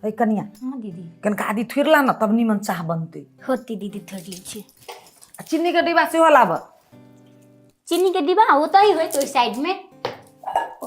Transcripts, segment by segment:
है कनिया। हाँ दीदी। कनका आदि थुरला ना तब निमन चाह बनते। होती दीदी थोड़ लीजिए। चीनी के डिब्बा से होला बा। चीनी के डिब्बा होता ही है तो साइड में।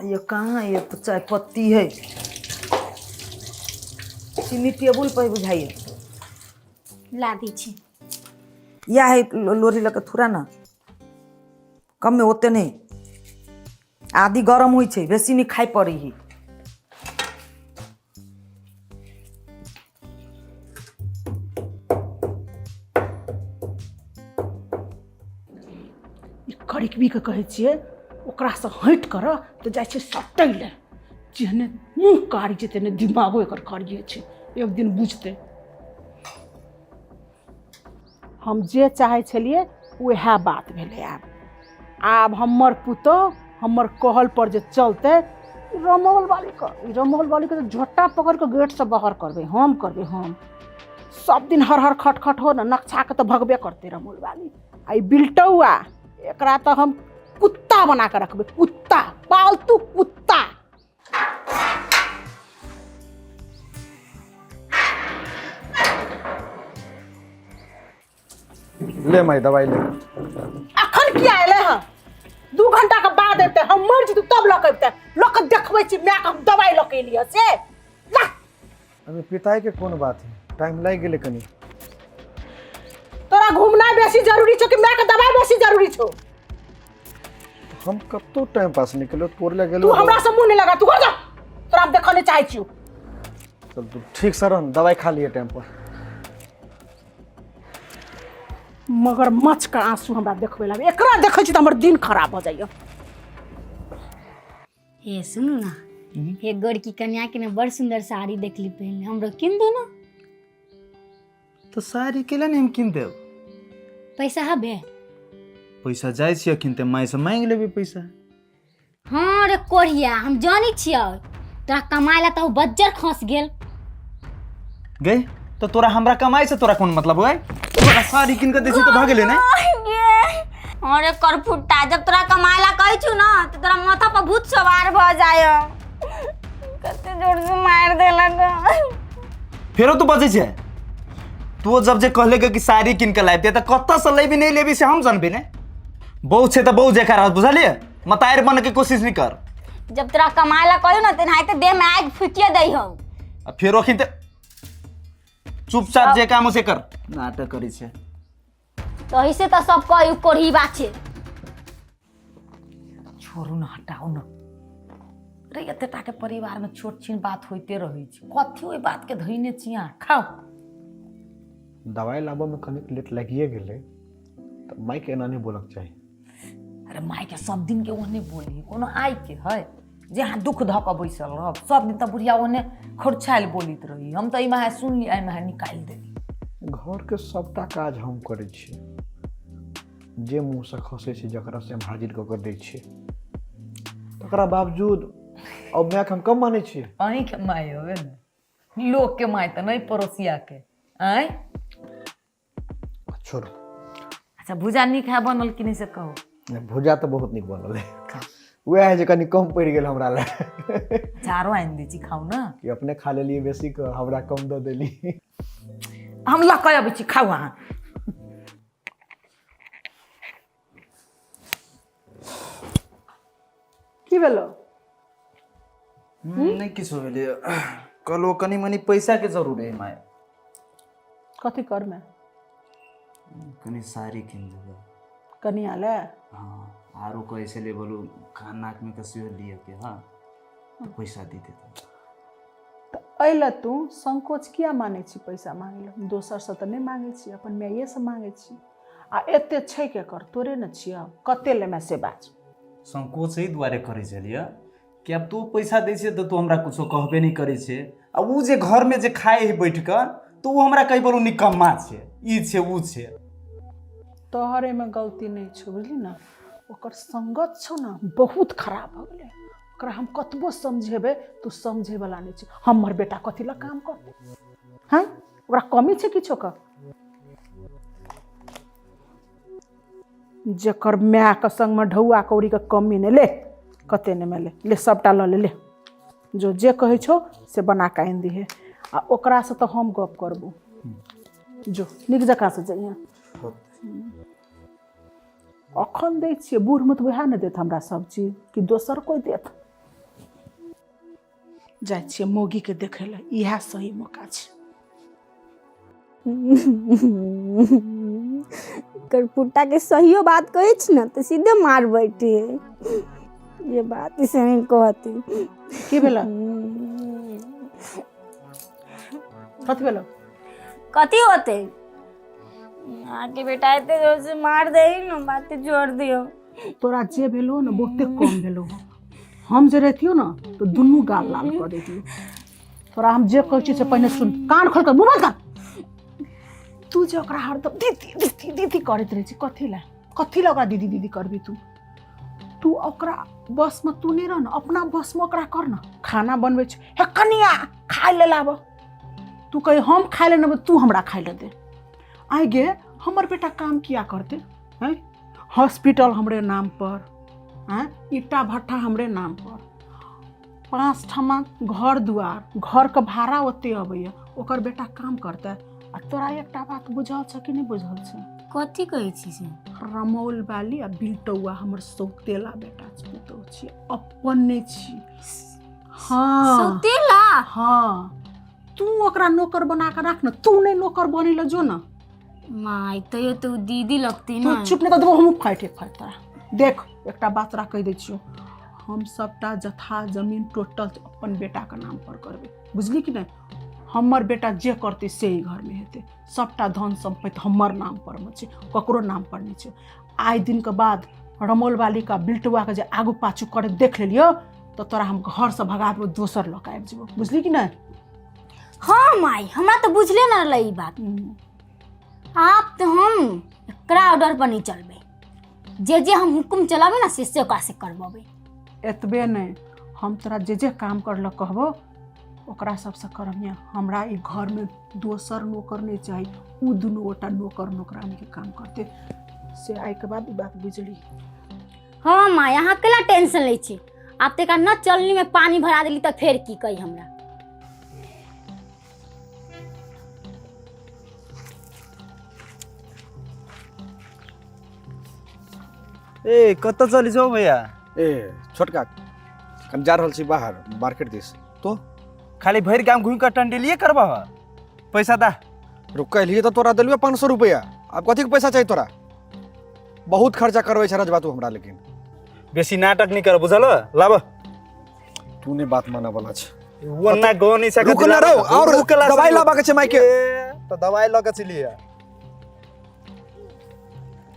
ये कहाँ, ये तो चाय पत्ती है। चीनी टेबुल पर बुझाइए। ला दीजिए। या है लोरी लगे थोड़ा ना कम में होते नहीं। आदि गरम हुई छे, बेसी नहीं खाई पड़ी ही। कड़िकबी के कहे छिए ओकरा से हट कर तो जाय छे सटै ले। जेहने मुँह कारी छे तेने दिमागो एकर कारिये छे। एक दिन बुझते। हम जे चाहे छलिए वह बात भेले। आब हमर पुतो हमर कहल पर जे चलते रमोल वाली के तो झोटा पकड़ के गेट से बाहर करबे हम। सब दिन हर खटखट हो ना नक्शा के तो भगबे करते रमोल वाली। आई बिल्टौआ एकरा तो हम कुत्ता बना के रखबे। कुत्ता, पालतू कुत्ता। ले माई दवाई ले। अखन किया आले ह 2 घंटा के बाद एते हम मर जतु तब लकबते। लोक देखबै छी मैं हम दवाई लके लिया से ला। अबे पिताई के कौन बात है, टाइम लग गेले कनी। तोरा घूमना बेसी जरूरी छो कि मैं के दवाई बेसी जरूरी छो? हम कब तो टाइम पास निकलो तोर ले गेलो। तू हमरा से मुंह नहीं लगा। तू घर जा। तोरा हम देखने चाहे छी। चल तू ठीक सरन दवाई खा लिए टाइम पर। मगर मच का आंसू हमरा देखबे लागे। एकरा देखै छी त हमर दिन खराब हो जाइए। हे सुनू ना, हे गोरकी कन्या के ना बड़ सुंदर साड़ी देखली पहनले, हमरो किन दो ना। तो साड़ी के लिए हम किन देव। पैसा हबे? पैसा जाय छियै किनते, माय से मांग लेबे पैसा। हाँ रे कोढ़िया, हम जानी छियै तोरा कमाय ला तो बज्जर खस गेल। गई तो तोरा हमरा कमाई से तोरा कौन मतलब है? तोरा साड़ी किन के देसी तो भागे ले ना। अरे करफुट्टा, जब तोरा कमाय ला कहै छु ना तो तोरा माथा पर भूत सवार भ जाय। कते जोर से मार देलक। फेरो तू बजे छे। तू जब जे कहले कि साड़ी किन के लाइते त कत्ता से लेबी नहीं लेबी से हम जानबे ने। बहु छे त बहु जेका रह बुझलिए। मतायर बन के कोशिश नहीं कर। जब तोरा कमाय ला कहू ना तेनाहिते देह में आग फुकिए दई हो। अब फेरो खिनते चुपचाप जे काम से कर। नाटक करी छे तो इसे तो सब कोई कोढ़ी बात छे। छोड़ू ना, हटाओ ना। अरे एतेटा के परिवार में छोट छीन बात होते रही छै। कथी ओइ बात के धइने छिया। खाओ दवाई लाबो में कनिक लेट लगिए गेले त माई के एना नहीं बोलक चाहिए। अरे माय के सब दिन के ओने बोली, कोनो आइ के है जे हाँ दुख धक बैसल रह। सब दिन त बुढ़िया ओने खोरछाइल बोलित रही। हम त ई माहे सुन ली, आई माहे निकाल देली। घर के सबटा काज हम करे छी। जे मुंह से खसे छै जकरा से हम हाजिर क के दै छी, तकरा बावजूद अब मैं हम कम माने छी। अहीं के माय होवे न, लोग के माय त नहीं पड़ोसिया के। आय छोड़। अच्छा भुजा नीक है बनल कि नहीं से कहो। भुजा तो बहुत निक बनल है। वह है जे कनी कम पड़ गेल हमरा ले। चारो आइन दी छी, खाऊ ना। कि अपने खा लेलिए बेसी क हमरा कम द देली। हम लकय अबै छी, खाऊ अहाँ। की भेलो? नहीं किछो भेले। कलो कनी मनी पैसा के जरूर है माय। कथी कर में? कनी साड़ी किन देबे। कनिया ले? हाँ आरो कैसे ले बोलू खाना में कसियो लिए के। हाँ तो पैसा दे देते। तो अइले तू संकोच किया माने छी पैसा मांगे ले? दोसर से तो नहीं मांगे छी, अपन माइये से मांगे छी। आ एते छै के कर तोरे न छिया। कते ले में से बात संकोच ही द्वारे करे छलिए कि अब तू पैसा दै छे तो तू हमरा कुछो कहबे नहीं करे छे। आ उ जे घर में जे खाए है बैठ कर तो उ हमरा कहि बोलू निकम्मा छे, ई छे उ छे। तोहरे में गलती नहीं छो, बुझली ना। ओकर संगत छो ना बहुत खराब हो गेले। ओकरा हम कतबो समझेबे तू समझे वाला नहीं छी। हमर बेटा कथी ला काम करते? हैं ओकरा कमी छे किछो का? जकर माय के संग में ढौआ कौड़ी के कमी ने ले। कते ने में ले सबटा ल ले। जो जे कहे छो से बना के आइन दी है। आ ओकरा से तो हम गप करबो। जो नीक जकाँ से जाइए। अखन दै छियै बूढ़ में तो वएह ने देत हमरा सब चीज कि दोसर कोई देत। जाइ छियै मौगी के देखे ले, इएह सही मौका छै। करपुट्टा के सहियो बात कहै छी ना तो सीधे मार बैठे। ये बात इसे नहीं कहती। की भेला? कथी भेला? कथी होते आके बेटा एते जोर से मार दे ना, बातें जोड़ दियो। तोरा जे भेलो ना बहुते कम भेलो। हम जे रहतियो ना तो दुनू गाल लाल कर देतियो। तोरा हम जे कहै छी से पहिने सुन, कान खोल कर मुंह बंद कर। तू जे ओकरा हरदम दीदी दीदी दीदी करैत रहै छी, कथी ला ओकरा दीदी दीदी करबी तू ओकरा बस में तू नहीं रह ना, अपना बस में ओकरा कर ना। खाना बनबै छ, हे कनिया खाए ले लाब। तू कहे हम खाए ले न, तू हमरा खाए ले दे। आइ गे हमर बेटा काम किया करते हैं? हॉस्पिटल हमरे नाम पर हैं, ईटा भट्ठा हमरे नाम पर, 5 ठमा घर दुआर, घर के भाड़ा ओते अबैया, ओकर बेटा काम करता। आ तोरा एकटा बात बुझल छ कि नहीं बुझल छ? कथी कहै छी से? रमौल वाली आ बिल्टौआ हमर सौतेला बेटा छै, तो छी अपन नहीं छी। हाँ सौतेला? हाँ, तू ओकरा नौकर बना के रख ना। तू नहीं नौकर बने ल जो ना। माय तो दीदी लगती तू ना। चुप नहीं कर देबो, हम फाइट तोरा। देख एकटा बात तोरा कह दै छियो, हम सबटा जथा जमीन टोटल अपन बेटा के नाम पर करबे, बुझली कि नहीं? हमर बेटा जे करते से ही घर में हेते। सबटा धन संपत्ति हमर नाम पर में छै, ककरो नाम पर नहीं छै। आइ दिन के बाद रमोल वाली का बिल्टुआ के जे आगू पाछू करे देख लेलियो तो तोरा हम घर से भगा देबो, दोसर लोग आबि जेबो, बुझली कि नहीं? हाँ माय, हमरा तो बुझले ना रहले ई बात। आप तो हम एकरा ऑर्डर पर नहीं चलबे। जे हम हुकुम चलाबे ना से ओकरा से करबे। एतबे नहीं, हम तोरा जे काम कर ल कहबो ओकरा सबसे करबिया। हमरा ई घर में दोसर नौकर नहीं चाहिए। उ दुनू गोटा नौकर नौकरानी के काम करते से। आइ के बाद ई बात बुझली? हाँ माय, यहाँ केला टेंशन ले छी। आप तेका न चलनी में पानी भरा देली तो फिर की कही हमरा। ए कत चली जाओ भैया? ए छोटका कन जा रहल छी बाहर मार्केट दिस। तो खाली भर गांव घूम कर टंडेलिए करबा? पैसा दा। रुक लिए तो तोरा दिलवे 500 रुपया। अब कथी के पैसा चाहिए तोरा? बहुत खर्चा करबै छ रजबा तू हमरा, लेकिन बेसी नाटक नहीं कर, बुझल? लाब। तू ने बात माना वाला छ। वरना गो नहीं सके। रुक ना रो, और दवाई लाबा के छै माई के। तो दवाई ल के चलिए।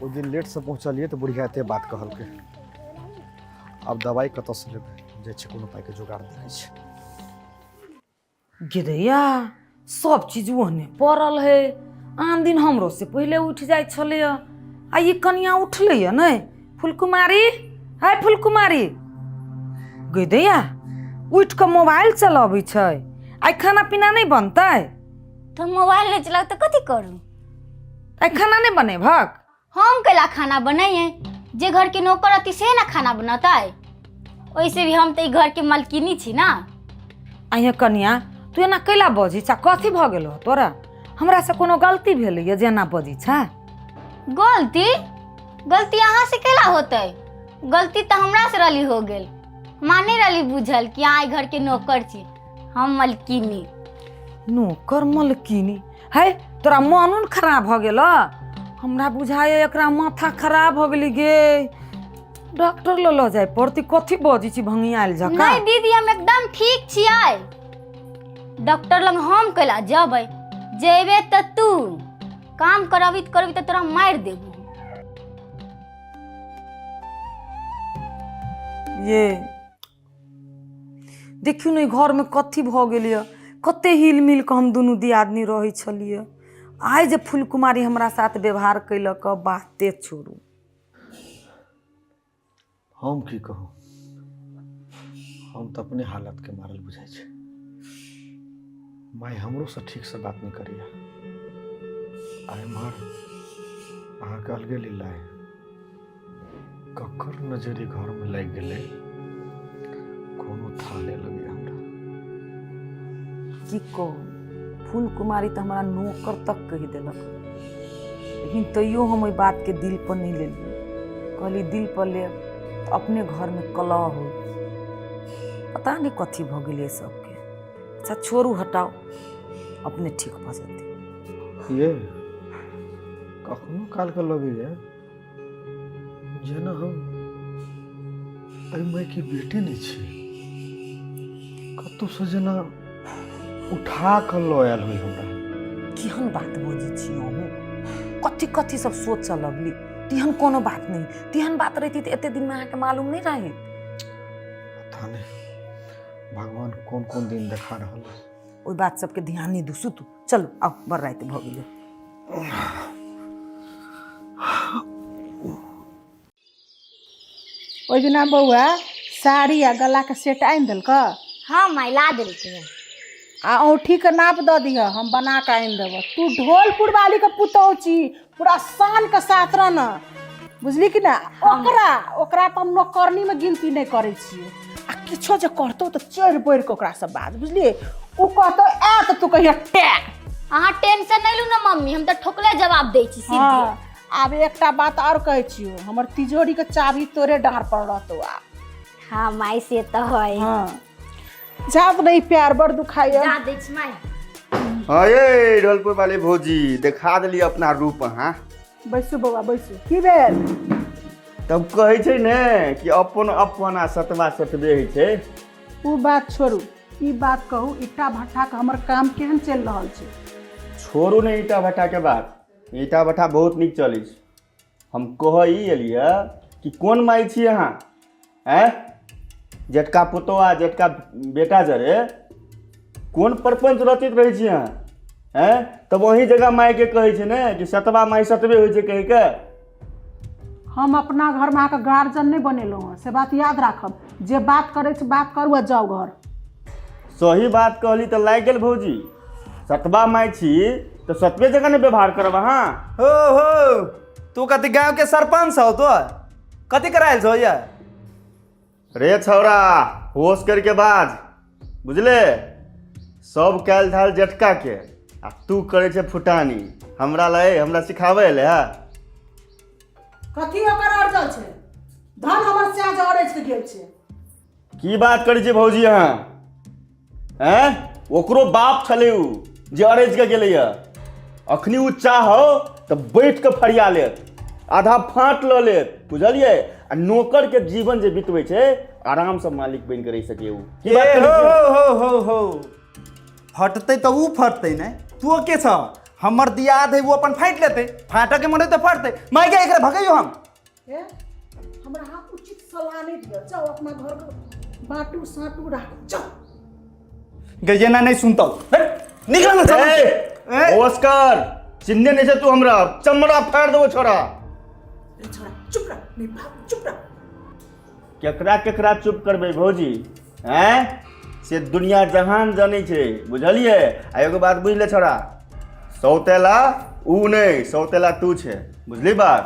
ओ दिन लेट से पहुंचलिए तो बुढ़िया एते बात कहल के। अब दवाई कत से लेबै? जे छै कोनो पाई के जुगाड़ देखै छै। गिरैया सब चीज ओहने पड़ल है। आन दिन हमरो से पहले उठ जाय छले, आ ये कनिया उठले नहीं। फुलकुमारी, हाय फुलकुमारी, गिरैया उठ के मोबाइल चलाबै छै। आई खाना पीना नहीं बनतै? तो मोबाइल नहीं चला तो कथी करूं? आई खाना नहीं बनेभक? हम केला खाना बनाइए? जे घर के नौकर रहती से ना खाना बनाता है। वैसे भी हम तो घर के मालकिनी छी ना। आइए कनिया तू एना कैला बजी छा? कथी भ गेल तोरा? हमरा से कोनो गलती भेलै जे एना बजी छा? गलती यहाँ से केला होते? गलती तो हमरा से रली हो गेल। माने रली बुझल कि आई घर के नौकर छी, हम मालकिनी। नौकर मलकिनी? है तोरा मन खराब भ गेल? हमरा बुझाय एकरा माथा खराब भ गेली गे। डॉक्टर ल जाय पड़ती। कथी बजी छी भंगियाल जका? नहीं दीदी, हम एकदम ठीक छियै। डॉक्टर लग हम केला जबै, जेबे त तू काम करबी तो तोरा मार देबू। ये देखियो नहीं घर में कथी भ गेलिए। कते हिल मिल के हम दुनू दियादनी रही छलिए। आइ जे फुलकुमारी हमरा साथ व्यवहार कैलक, बाते छोड़ू। हम की कहूँ, हम तो अपने हालत के मारल बुझाई छै। माई हमरो से ठीक से बात नहीं करिया। आइ मार अहाँ के अलगे लीला है। ककर नजरी घर में लग गेले कोनो थाले लगे हमरा। की कहू फूल कुमारी तो हमारा नौकर तक कह दिलक, लेकिन तैयो हम ओहि बात के दिल पर नहीं लेलिए। कहली दिल पर ले तो अपने घर में कलह हो, पता नहीं कथी भ गेलै सबके। अच्छा छोड़ू, हटाओ, अपने ठीक भ जेतै। ये कखनो काल के लगैए जेना हम एहि माय के बेटे नहीं छी, कतौ से जेना उठा कर लऽ आयल होइ हमरा। केहन बात बजै छी अहूँ, कथी कथी सब सोचऽ लगली। तेहन कोनो बात नहीं, तेहन बात रही तो एते दिन में अहाँके मालूम नहीं रही। पता नहीं भगवान कौन कौन दिन देखा रहा है। ओहि बात सबके ध्यान नहीं दू, सुतू, चलू आओ, बड़ रात भ गेलै। ओहि दिना बौआ साड़ी आ गला के सेट आनि देलक हाँ माई ला देलकै। आ औठी के नाप दऽ दिह, हम बना के आनि देब। तू ढोलपुर वाली के पुतौह छी, पूरा शान के साथ रहना, बुझली कि ना। ओकरा तो हम नौकरनी में गिनती नहीं करे छियै। आ किछो जे करतौ तो चढ़ बढ़ के ओकरा से बात, बुझली। उ कहतो ए तो तू कहिया टैग। अहाँ टेंशन नहीं लू ना मम्मी, हम तो ठोकले जवाब दै छी सीधे। हाँ, आब एकटा बात और कहै छियो, हमर तिजोरी के चाबी तोरे डाँर पर रहतौ। हाँ माई से तो है। हाँ जात नहीं, प्यार बड़ दुखाइए। जा दै छी माई। हाँ ये ढोलपुर वाले भौजी देखा दिली अपना रूप। हाँ बैसू बौआ बैसू। की भेल? तब कहै छै ने कि अपन अपन आ सतवा सतबे होइ छै। उ बात छोड़ू, ई बात कहू, ईटा भट्ठा के हमर काम केहन चल रहल छै? छोड़ू ने ईटा भट्ठा के बात, ईटा भट्ठा बहुत नीक चलै छै। हम कह ई एलियै कि कोन माई छी अहाँ? जेठका पुतौह आ जेठका बेटा जरे कोन परपंच रचित रहै छी अहाँ? तब वही जगह माई के कहै छै ने कि सतवा माई सतबे होइ छै कहि के। हम अपना घर में आके गार्जियन नहीं बनेलहुँ हँ, से बात याद राखब। जे बात करे छै बात करू आ जाओ घर। सही बात कहली तो लागि गेल भौजी। सतवा माई छी तो सतवे जगह ने व्यवहार करब अहाँ। हो तू कथी गांव के सरपंच हो? तो कथी करायल छौ या? रे छौरा होश करके बाज, बुझले। सब कैल धाल जेठका के आ तू करे छे फुटानी। हमरा सिखावे ले है। कथी ओकर अर्जन छै? धन हमर से आज अरैज के गेल छै। की बात करै छे भौजी अहाँ? ओकरो बाप छले उ जे अरैज के गेलै या। अखनी उ चाहो तो बैठ के फरिया लेत, आधा फाँट ल लेत, बुझलिए। आ नौकर के जीवन जे बितबै छै आराम से मालिक बन के रह सके उ। की बात करै छे? हो फटतै तो ऊ फटतै ने। तू के छ? हमर दियाद है वो अपन फाइट लेते, फाटा के मरे तो फटतै। मैं क्या एकरा भगैयो हम? हमरा हाथ उचित सलाह नहीं दियो। जाओ अपना घर के बाटू साटू राखो, जाओ। गजेना नहीं सुनता। निकल ना चल। ओस्कर चिन्ने नहीं छे तू हमरा, चमड़ा फाड़ देबो छोरा। छोरा चुप रह, नहीं बाप चुप रह। केकरा केकरा चुप करबे भौजी? से दुनिया जहान जानै छै, बुझलिए। आ एगो बात बुझ ले छोरा, सौतेला ऊ नहीं, सौतेला तू छे, बुझली बात।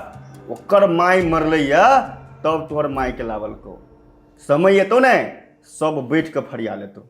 ओकर माई मरलै या तब तोहर माई के लावल को। समय एतो ने सब बैठ के फरिया लेतो।